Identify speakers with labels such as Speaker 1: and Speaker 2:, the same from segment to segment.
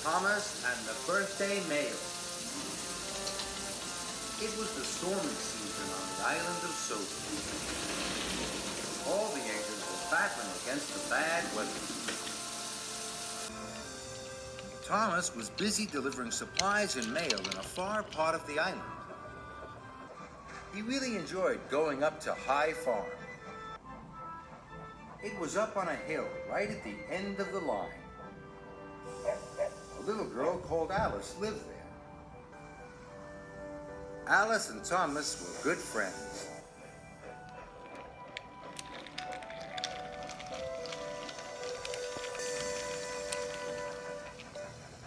Speaker 1: Thomas and the Birthday Mail. It was the stormy season on the island of Sophie. All the anchors were battling against the bad weather. Thomas was busy delivering supplies and mail in a far part of the island. He really enjoyed going up to High Farm. It was up on a hill right at the end of the line. A little girl called Alice lived there. Alice and Thomas were good friends.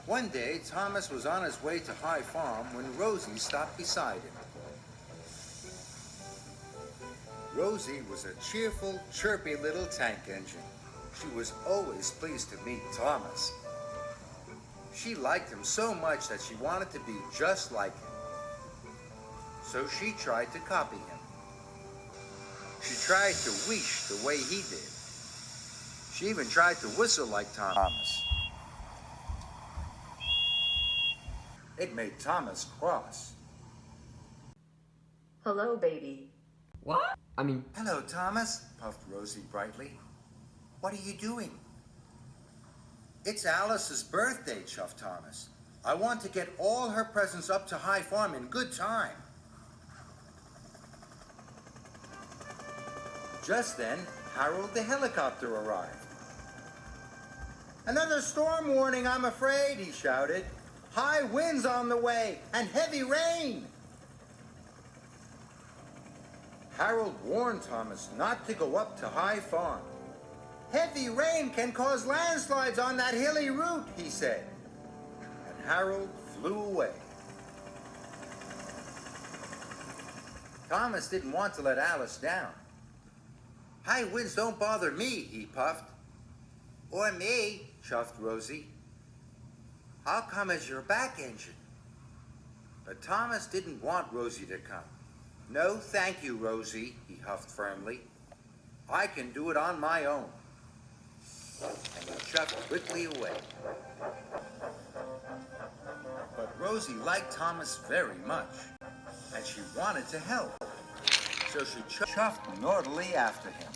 Speaker 1: One day, Thomas was on his way to High Farm when Rosie stopped beside him. Rosie was a cheerful, chirpy little tank engine. She was always pleased to meet Thomas. She liked him so much that she wanted to be just like him. So she tried to copy him. She tried to wheesh the way he did. She even tried to whistle like Thomas. It made Thomas cross.
Speaker 2: Hello, baby.
Speaker 3: What?
Speaker 1: Hello, Thomas, puffed Rosie brightly. What are you doing? It's Alice's birthday, chuffed Thomas. I want to get all her presents up to High Farm in good time. Just then, Harold the helicopter arrived. Another storm warning, I'm afraid, he shouted. High winds on the way and heavy rain. Harold warned Thomas not to go up to High Farm. Heavy rain can cause landslides on that hilly route, he said. And Harold flew away. Thomas didn't want to let Alice down. High winds don't bother me, he puffed. Or me, chuffed Rosie. I'll come as your back engine. But Thomas didn't want Rosie to come. No, thank you, Rosie, he huffed firmly. I can do it on my own. And he chuffed quickly away. But Rosie liked Thomas very much, and she wanted to help. So she chuffed naughtily after him.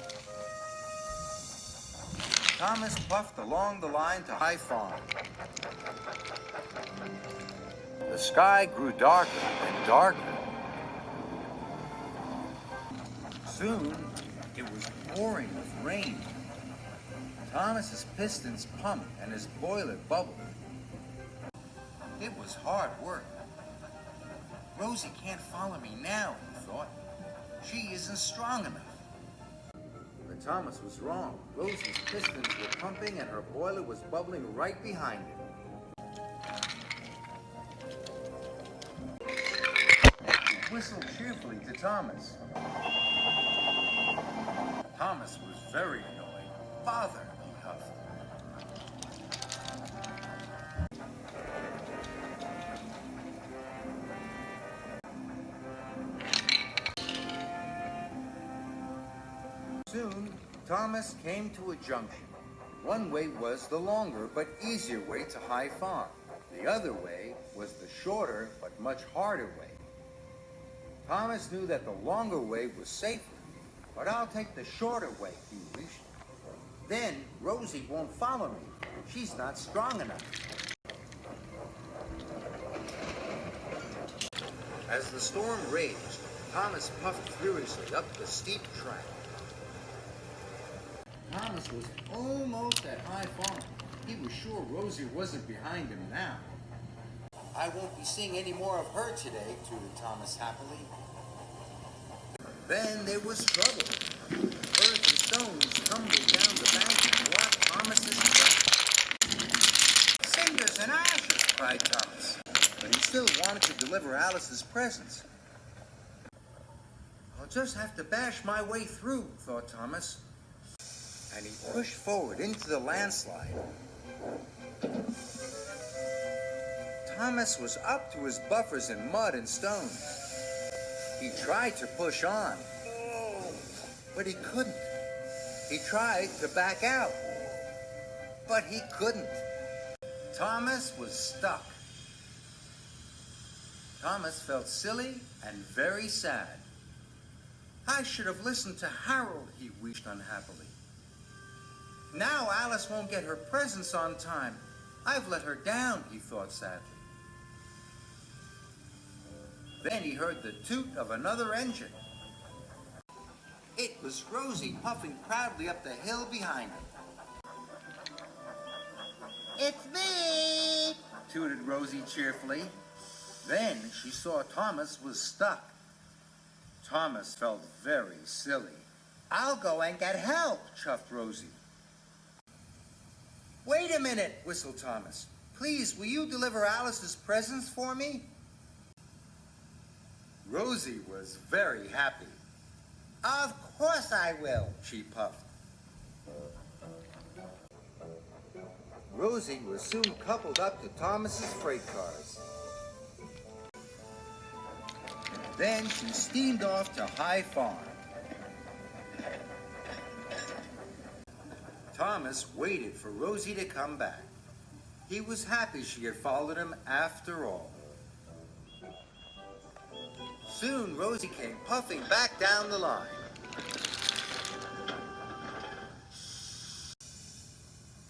Speaker 1: Thomas puffed along the line to High Farm. The sky grew darker and darker. Soon, it was pouring with rain. Thomas's pistons pumped and his boiler bubbled. It was hard work. Rosie can't follow me now, he thought. She isn't strong enough. But Thomas was wrong. Rosie's pistons were pumping and her boiler was bubbling right behind him. He whistled cheerfully to Thomas. Thomas was very annoyed. Father, he huffed. Soon, Thomas came to a junction. One way was the longer but easier way to High Farm. The other way was the shorter but much harder way. Thomas knew that the longer way was safer. But I'll take the shorter way, he wished. Then Rosie won't follow me. She's not strong enough. As the storm raged, Thomas puffed furiously up the steep track. Thomas was almost at High Farm. He was sure Rosie wasn't behind him now. I won't be seeing any more of her today, tooted Thomas happily. Then there was trouble. Earth and stones tumbled down the bank and blocked Thomas's track. Cinders and ashes, cried Thomas. But he still wanted to deliver Alice's presents. I'll just have to bash my way through, thought Thomas. And he pushed forward into the landslide. Thomas was up to his buffers in mud and stones. He tried to push on, but he couldn't. He tried to back out, but he couldn't. Thomas was stuck. Thomas felt silly and very sad. I should have listened to Harold, he wished unhappily. Now Alice won't get her presents on time. I've let her down, he thought sadly. Then he heard the toot of another engine. It was Rosie puffing proudly up the hill behind him. "It's me," tooted Rosie cheerfully. Then she saw Thomas was stuck. Thomas felt very silly. "I'll go and get help," chuffed Rosie. "Wait a minute," whistled Thomas. "Please, will you deliver Alice's presents for me?" Rosie was very happy. "Of course I will," she puffed. Rosie was soon coupled up to Thomas's freight cars. Then she steamed off to High Farm. Thomas waited for Rosie to come back. He was happy she had followed him after all. Soon Rosie came puffing back down the line.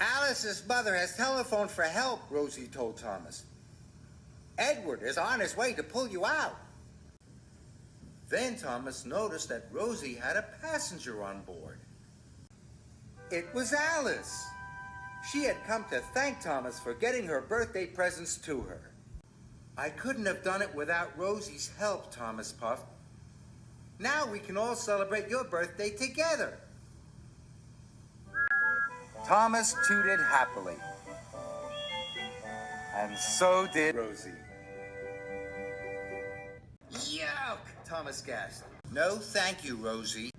Speaker 1: "Alice's mother has telephoned for help," Rosie told Thomas. "Edward is on his way to pull you out." Then Thomas noticed that Rosie had a passenger on board. It was Alice. She had come to thank Thomas for getting her birthday presents to her. "I couldn't have done it without Rosie's help," Thomas puffed. "Now we can all celebrate your birthday together." Thomas tooted happily. And so did Rosie. "Yuck!" Thomas gasped. "No, thank you, Rosie."